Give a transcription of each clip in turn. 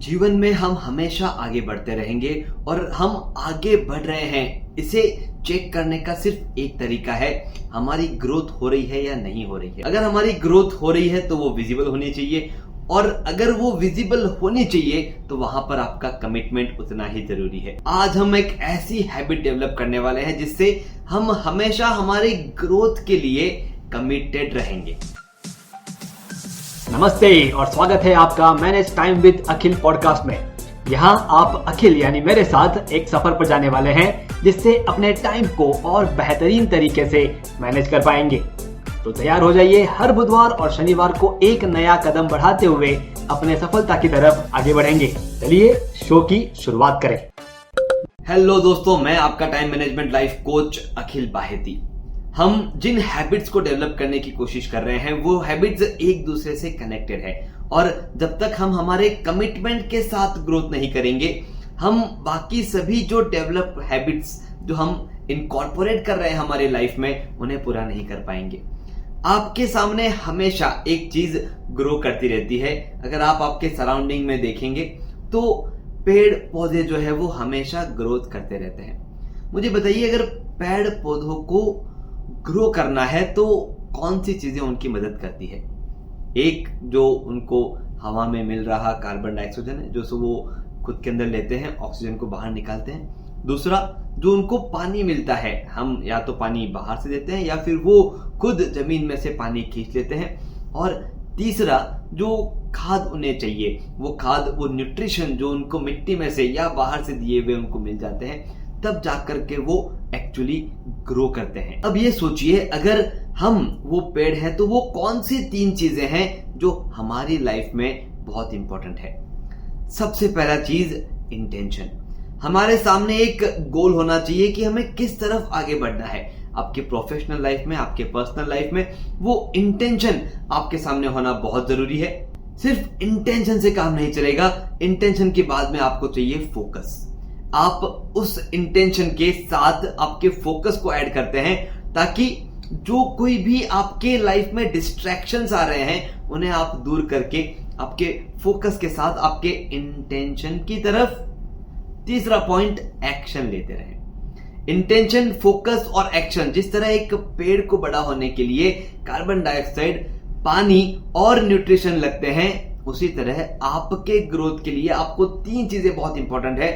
जीवन में हम हमेशा आगे बढ़ते रहेंगे और हम आगे बढ़ रहे हैं इसे चेक करने का सिर्फ एक तरीका है, हमारी ग्रोथ हो रही है या नहीं हो रही है। अगर हमारी ग्रोथ हो रही है तो वो विजिबल होनी चाहिए, और अगर वो विजिबल होनी चाहिए तो वहां पर आपका कमिटमेंट उतना ही जरूरी है। आज हम एक ऐसी हैबिट डेवलप करने वाले हैं जिससे हम हमेशा हमारी ग्रोथ के लिए कमिटेड रहेंगे। नमस्ते और स्वागत है आपका manage time with Akhil podcast में। यहाँ आप अखिल यानी मेरे साथ एक सफर पर जाने वाले हैं जिससे अपने टाइम को और बेहतरीन तरीके से मैनेज कर पाएंगे। तो तैयार हो जाइए, हर बुधवार और शनिवार को एक नया कदम बढ़ाते हुए अपने सफलता की तरफ आगे बढ़ेंगे। चलिए शो की शुरुआत करें। हेलो दोस्तों, मैं आपका टाइम मैनेजमेंट लाइफ कोच अखिल बाहेती। हम जिन हैबिट्स को डेवलप करने की कोशिश कर रहे हैं वो हैबिट्स एक दूसरे से कनेक्टेड है, और जब तक हम हमारे कमिटमेंट के साथ ग्रोथ नहीं करेंगे, हम बाकी सभी जो डेवलप हैबिट्स जो हम इनकॉर्पोरेट कर रहे हैं हमारे लाइफ में उन्हें पूरा नहीं कर पाएंगे। आपके सामने हमेशा एक चीज ग्रो करती रहती है। अगर आप आपके सराउंडिंग में देखेंगे तो पेड़ पौधे जो है वो हमेशा ग्रोथ करते रहते हैं। मुझे बताइए, अगर पेड़ पौधों को ग्रो करना है तो कौन सी चीजें उनकी मदद करती है? एक, जो उनको हवा में मिल रहा कार्बन डाइऑक्साइड है जो वो खुद के अंदर लेते हैं, ऑक्सीजन को बाहर निकालते हैं। दूसरा, जो उनको पानी मिलता है, हम या तो पानी बाहर से देते हैं या फिर वो खुद जमीन में से पानी खींच लेते हैं। और तीसरा, जो खाद उन्हें चाहिए, वो खाद, वो न्यूट्रिशन जो उनको मिट्टी में से या बाहर से दिए हुए उनको मिल जाते हैं, तब जाकर के वो एक्चुअली ग्रो करते हैं। अब ये सोचिए, अगर हम वो पेड़ हैं तो वो कौन सी 3 चीजें हैं जो हमारी लाइफ में बहुत इंपॉर्टेंट है। सबसे पहला चीज, इंटेंशन। हमारे सामने एक गोल होना चाहिए कि हमें किस तरफ आगे बढ़ना है। आपके प्रोफेशनल लाइफ में, आपके पर्सनल लाइफ में वो इंटेंशन आपके सामने होना बहुत जरूरी है। सिर्फ इंटेंशन से काम नहीं चलेगा, इंटेंशन के बाद में आपको चाहिए फोकस। आप उस इंटेंशन के साथ आपके फोकस को ऐड करते हैं ताकि जो कोई भी आपके लाइफ में डिस्ट्रैक्शंस आ रहे हैं उन्हें आप दूर करके आपके फोकस के साथ आपके इंटेंशन की तरफ, तीसरा पॉइंट, एक्शन लेते रहें। इंटेंशन, फोकस और एक्शन। जिस तरह एक पेड़ को बड़ा होने के लिए कार्बन डाइऑक्साइड, पानी और न्यूट्रिशन लगते हैं, उसी तरह आपके ग्रोथ के लिए आपको 3 चीजें बहुत इंपॉर्टेंट है,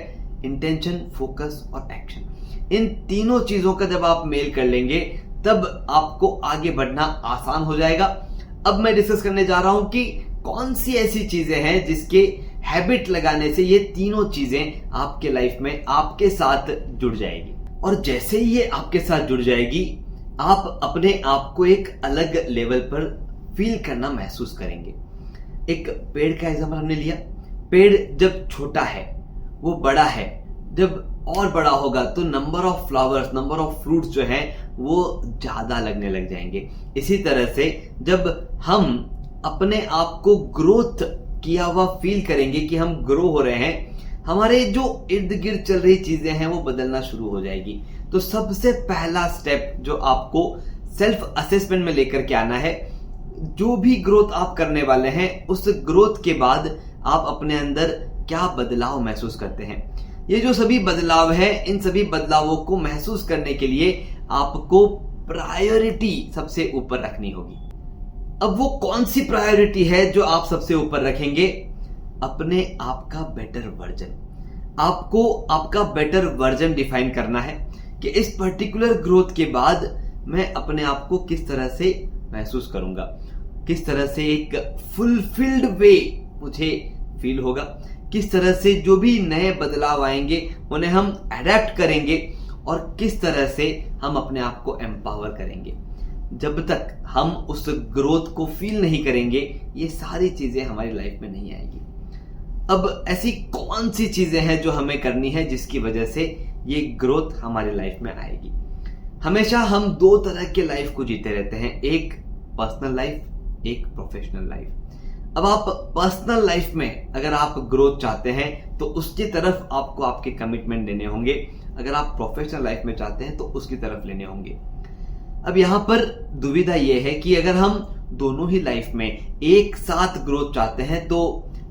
इंटेंशन, फोकस और एक्शन। इन तीनों चीजों का जब आप मेल कर लेंगे तब आपको आगे बढ़ना आसान हो जाएगा। अब मैं डिस्कस करने जा रहा हूं कि कौन सी ऐसी चीजें हैं जिसके हैबिट लगाने से ये तीनों चीजें आपके लाइफ में आपके साथ जुड़ जाएगी। और जैसे ही ये आपके साथ जुड़ जाएगी, आप अपने आप को एक अलग लेवल पर फील करना महसूस करेंगे। एक पेड़ का एग्जांपल हमने लिया। पेड़ जब छोटा है वो बड़ा है, जब और बड़ा होगा तो number of flowers, number of fruits जो हैं वो ज्यादा लगने लग जाएंगे। इसी तरह से जब हम अपने आप को ग्रोथ किया हुआ फील करेंगे कि हम ग्रो हो रहे हैं, हमारे जो इर्द गिर्द चल रही चीजें हैं वो बदलना शुरू हो जाएगी। तो सबसे पहला स्टेप जो आपको सेल्फ असेसमेंट में लेकर के आना है, जो भी ग्रोथ आप करने वाले हैं उस ग्रोथ के बाद आप अपने अंदर क्या बदलाव महसूस करते हैं। ये जो सभी बदलाव है, इन सभी बदलावों को महसूस करने के लिए आपको प्रायोरिटी सबसे ऊपर रखनी होगी। अब वो कौन सी प्रायोरिटी है जो आप सबसे ऊपर रखेंगे? अपने आप का बेटर वर्जन। आपको आपका बेटर वर्जन डिफाइन करना है कि इस पर्टिकुलर ग्रोथ के बाद मैं अपने आप को किस तरह से महसूस करूंगा, किस तरह से एक फुलफिल्ड वे मुझे फील होगा, किस तरह से जो भी नए बदलाव आएंगे उन्हें हम अडेप्ट करेंगे, और किस तरह से हम अपने आप को एम्पावर करेंगे। जब तक हम उस ग्रोथ को फील नहीं करेंगे, ये सारी चीजें हमारी लाइफ में नहीं आएगी। अब ऐसी कौन सी चीजें हैं जो हमें करनी है जिसकी वजह से ये ग्रोथ हमारी लाइफ में आएगी? हमेशा हम 2 तरह के लाइफ को जीते रहते हैं, एक पर्सनल लाइफ, एक प्रोफेशनल लाइफ। अब आप पर्सनल लाइफ में अगर आप ग्रोथ चाहते हैं तो उसकी तरफ आपको आपके कमिटमेंट देने होंगे। अगर आप प्रोफेशनल लाइफ में चाहते हैं तो उसकी तरफ लेने होंगे। अब यहाँ पर दुविधा यह है कि अगर हम दोनों ही लाइफ में एक साथ ग्रोथ चाहते हैं तो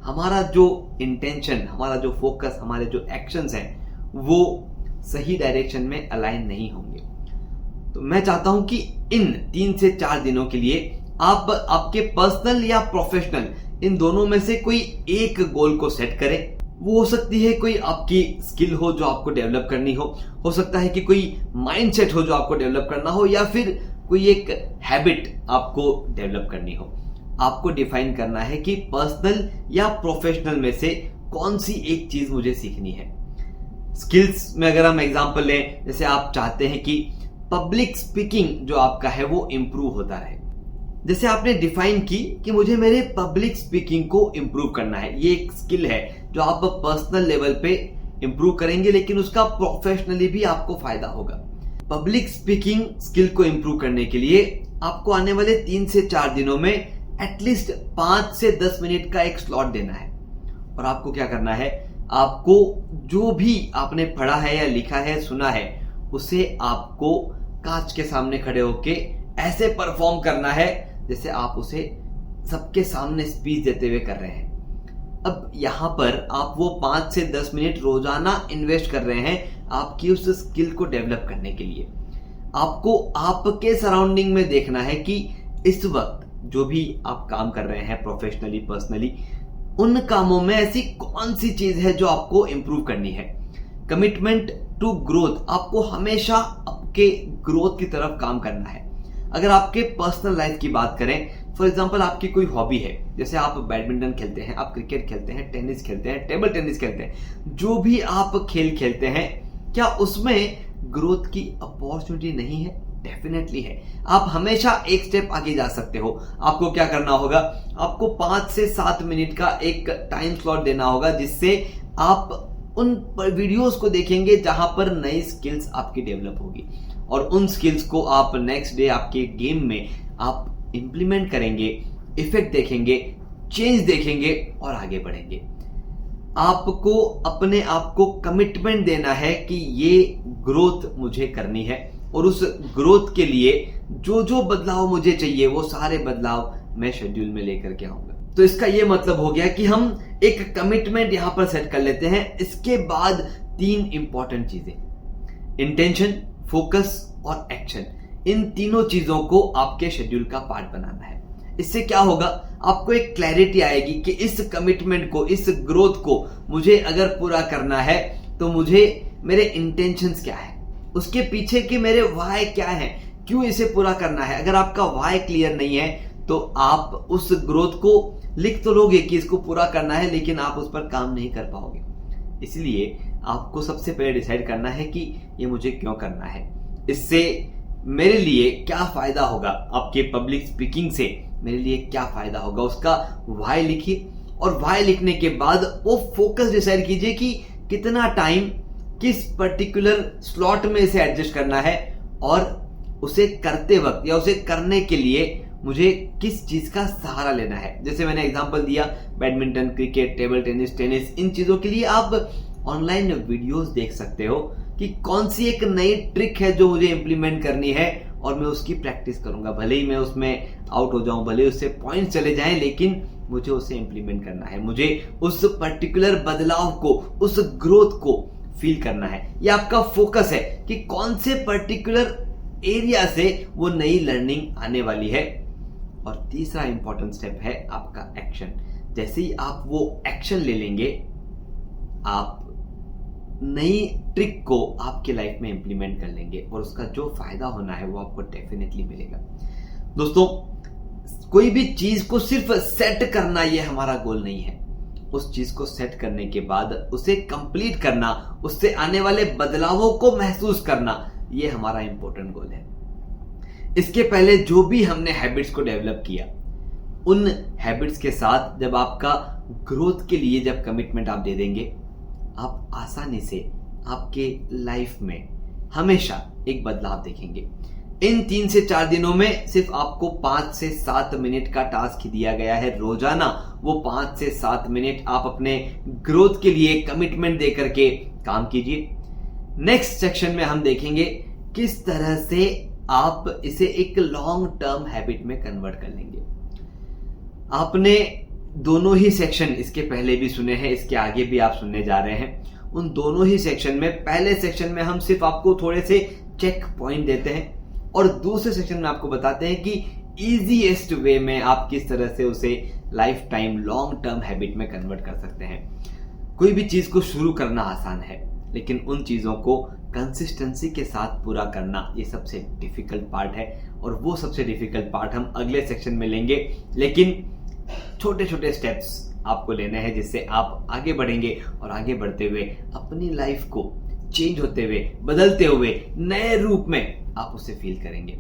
हमारा जो इंटेंशन, हमारा जो फोकस, हमारे जो एक्शंस हैं वो सही डायरेक्शन में अलाइन नहीं होंगे। तो मैं चाहता हूं कि इन 3 से 4 दिनों के लिए आप आपके पर्सनल या प्रोफेशनल इन दोनों में से कोई एक गोल को सेट करें। वो हो सकती है कोई आपकी स्किल हो जो आपको डेवलप करनी हो सकता है कि कोई माइंडसेट हो जो आपको डेवलप करना हो, या फिर कोई एक हैबिट आपको डेवलप करनी हो। आपको डिफाइन करना है कि पर्सनल या प्रोफेशनल में से कौन सी एक चीज मुझे सीखनी है। स्किल्स में अगर हम एग्जांपल लें, जैसे आप चाहते हैं कि पब्लिक स्पीकिंग जो आपका है वो इंप्रूव होता रहे। जैसे आपने डिफाइन की कि मुझे मेरे पब्लिक स्पीकिंग को इंप्रूव करना है, ये एक स्किल है जो आप पर्सनल लेवल पे इंप्रूव करेंगे, लेकिन उसका प्रोफेशनली भी आपको फायदा होगा। पब्लिक स्पीकिंग स्किल को इंप्रूव करने के लिए आपको आने वाले 3 से 4 दिनों में एटलीस्ट 5 से 10 मिनट का एक स्लॉट देना है। और आपको क्या करना है, आपको जो भी आपने पढ़ा है या लिखा है, सुना है, उसे आपको कांच के सामने खड़े होके ऐसे परफॉर्म करना है जैसे आप उसे सबके सामने स्पीच देते हुए कर रहे हैं। अब यहां पर आप वो 5 से 10 मिनट रोजाना इन्वेस्ट कर रहे हैं आपकी उस स्किल को डेवलप करने के लिए। आपको आपके सराउंडिंग में देखना है कि इस वक्त जो भी आप काम कर रहे हैं प्रोफेशनली, पर्सनली, उन कामों में ऐसी कौन सी चीज है जो आपको इंप्रूव करनी है। कमिटमेंट टू ग्रोथ, आपको हमेशा आपके ग्रोथ की तरफ काम करना है। अगर आपके पर्सनल लाइफ की बात करें, फॉर एग्जांपल आपकी कोई हॉबी है, जैसे आप बैडमिंटन खेलते हैं, आप क्रिकेट खेलते हैं, टेनिस खेलते हैं, टेबल टेनिस खेलते हैं, जो भी आप खेल खेलते हैं, क्या उसमें ग्रोथ की अपॉर्चुनिटी नहीं है? डेफिनेटली है। आप हमेशा एक स्टेप आगे जा सकते हो। आपको क्या करना होगा, आपको 5 से 7 मिनट का एक टाइम स्लॉट देना होगा जिससे आप उन वीडियोस को देखेंगे जहां पर नई स्किल्स आपकी डेवलप होगी, और उन स्किल्स को आप नेक्स्ट डे आपके गेम में आप इंप्लीमेंट करेंगे, इफेक्ट देखेंगे, चेंज देखेंगे और आगे बढ़ेंगे। आपको अपने आप को कमिटमेंट देना है कि ये ग्रोथ मुझे करनी है, और उस ग्रोथ के लिए जो जो बदलाव मुझे चाहिए वो सारे बदलाव मैं शेड्यूल में लेकर के आऊंगा। तो इसका ये मतलब हो गया कि हम एक कमिटमेंट यहां पर सेट कर लेते हैं। इसके बाद 3 इंपॉर्टेंट चीजें, इंटेंशन, फोकस और एक्शन, इन तीनों चीजों को आपके शेड्यूल का पार्ट बनाना है। इससे क्या होगा, आपको एक क्लैरिटी आएगी कि इस कमिटमेंट को, इस ग्रोथ को मुझे अगर पूरा करना है तो मुझे मेरे इंटेंशंस क्या है, उसके पीछे के मेरे व्हाई क्या है, क्यों इसे पूरा करना है। अगर आपका व्हाई क्लियर नहीं है तो आप उस ग्रोथ को लिख तो लोगे कि इसको पूरा करना है, लेकिन आप उस पर काम नहीं कर पाओगे। इसलिए आपको सबसे पहले डिसाइड करना है कि ये मुझे क्यों करना है, इससे मेरे लिए क्या फायदा होगा, आपके पब्लिक स्पीकिंग से मेरे लिए क्या फायदा होगा, उसका व्हाई लिखिए। और व्हाई लिखने के बाद वो फोकस डिसाइड कीजिए कि कितना टाइम किस पर्टिकुलर स्लॉट में इसे एडजस्ट करना है, और उसे करते वक्त या उसे करने के लिए मुझे किस चीज का सहारा लेना है। जैसे मैंने एग्जांपल दिया, बैडमिंटन, क्रिकेट, टेबल टेनिस, इन चीजों के लिए आप ऑनलाइन वीडियोस देख सकते हो कि कौन सी एक नई ट्रिक है जो मुझे इंप्लीमेंट करनी है, और मैं उसकी प्रैक्टिस करूंगा। भले ही मैं उसमें आउट हो जाऊं, भले उससे पॉइंट्स चले जाएं, लेकिन मुझे उसे इंप्लीमेंट करना है। मुझे उस पर्टिकुलर बदलाव को, उस ग्रोथ को फील करना है। ये आपका फोकस है कि कौन से पर्टिकुलर एरिया से वो नई लर्निंग आने वाली है। और तीसरा इंपॉर्टेंट स्टेप है आपका एक्शन। जैसे ही आप वो एक्शन ले लेंगे, आप नई ट्रिक को आपके लाइफ में इंप्लीमेंट कर लेंगे, और उसका जो फायदा होना है वो आपको डेफिनेटली मिलेगा। दोस्तों, कोई भी चीज को सिर्फ सेट करना ये हमारा गोल नहीं है। उस चीज को सेट करने के बाद उसे कंप्लीट करना, उससे आने वाले बदलावों को महसूस करना, ये हमारा इंपॉर्टेंट गोल है। इसके पहले जो भी हमने हैबिट्स को डेवलप किया, उन हैबिट्स के साथ जब आपका ग्रोथ के लिए जब कमिटमेंट आप दे देंगे, आप आसानी से आपके लाइफ में हमेशा एक बदलाव देखेंगे। इन 3 से 4 दिनों में सिर्फ आपको 5 से 7 मिनट का टास्क दिया गया है रोजाना। वो 5 से 7 मिनट आप अपने ग्रोथ के लिए कमिटमेंट देकर के काम कीजिए। नेक्स्ट सेक्शन में हम देखेंगे किस तरह से आप इसे एक लॉन्ग टर्म हैबिट में कन्वर्ट कर लेंगे। आपने दोनों ही सेक्शन इसके पहले भी सुने हैं, इसके आगे भी आप सुनने जा रहे हैं। उन दोनों ही सेक्शन में पहले सेक्शन में हम सिर्फ आपको थोड़े से चेक पॉइंट देते हैं और दूसरे सेक्शन में आपको बताते हैं कि इजीएस्ट वे में आप किस तरह से उसे life time long term habit में कन्वर्ट कर सकते हैं। कोई भी चीज को शुरू करना आसान है, लेकिन उन चीजों को कंसिस्टेंसी के साथ पूरा करना ये सबसे डिफिकल्ट पार्ट है और वो सबसे डिफिकल्ट पार्ट हम अगले सेक्शन में लेंगे। लेकिन छोटे छोटे स्टेप्स आपको लेने हैं जिससे आप आगे बढ़ेंगे और आगे बढ़ते हुए अपनी लाइफ को चेंज होते हुए, बदलते हुए नए रूप में आप उसे फील करेंगे।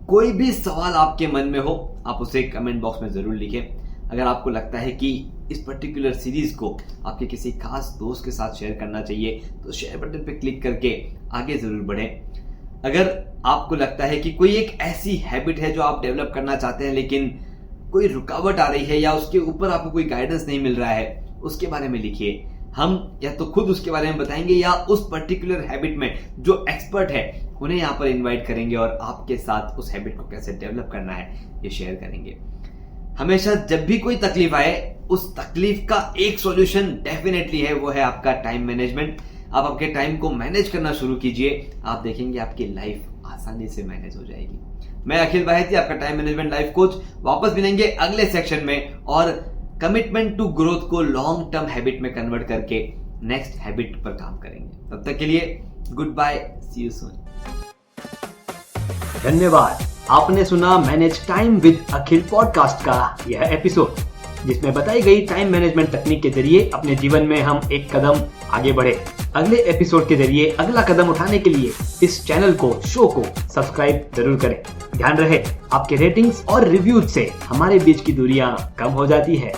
कोई भी सवाल आपके मन में हो आप उसे कमेंट बॉक्स में जरूर लिखें। अगर आपको लगता है कि इस पर्टिकुलर सीरीज को आपके किसी खास दोस्त के साथ शेयर करना चाहिए तो शेयर बटन पे क्लिक करके आगे जरूर बढ़ें। अगर आपको लगता है कि कोई एक ऐसी हैबिट है जो आप डेवलप करना चाहते हैं लेकिन कोई रुकावट आ रही है या उसके ऊपर आपको कोई गाइडेंस नहीं मिल रहा है, उसके बारे में लिखिए। हम या तो खुद उसके बारे में बताएंगे या उस पर्टिकुलर हैबिट में जो एक्सपर्ट है उन्हें यहाँ पर इनवाइट करेंगे और आपके साथ उस हैबिट को कैसे डेवलप करना है ये शेयर करेंगे। हमेशा जब भी कोई तकलीफ आए उस तकलीफ का एक सॉल्यूशन डेफिनेटली है, वो है आपका टाइम मैनेजमेंट। आप आपके टाइम को मैनेज करना शुरू कीजिए, आप देखेंगे आपकी लाइफ आसानी से मैनेज हो जाएगी। मैं अखिल बाहेती, आपका टाइम मैनेजमेंट लाइफ कोच, वापस मिलेंगे अगले सेक्शन में और कमिटमेंट टू ग्रोथ को लॉन्ग टर्म हैबिट में कन्वर्ट करके नेक्स्ट हैबिट पर काम करेंगे। तब तक के लिए good bye, see you soon. धन्यवाद। आपने सुना manage time with Akhil podcast का यह एपिसोड, जिसमें बताई गई टाइम मैनेजमेंट तकनीक के जरिए अपने जीवन में हम एक कदम आगे बढ़े। अगले एपिसोड के जरिए अगला कदम उठाने के लिए इस चैनल को, शो को सब्सक्राइब जरूर करें। ध्यान रहे, आपके रेटिंग्स और रिव्यूज से हमारे बीच की दूरियां कम हो जाती है।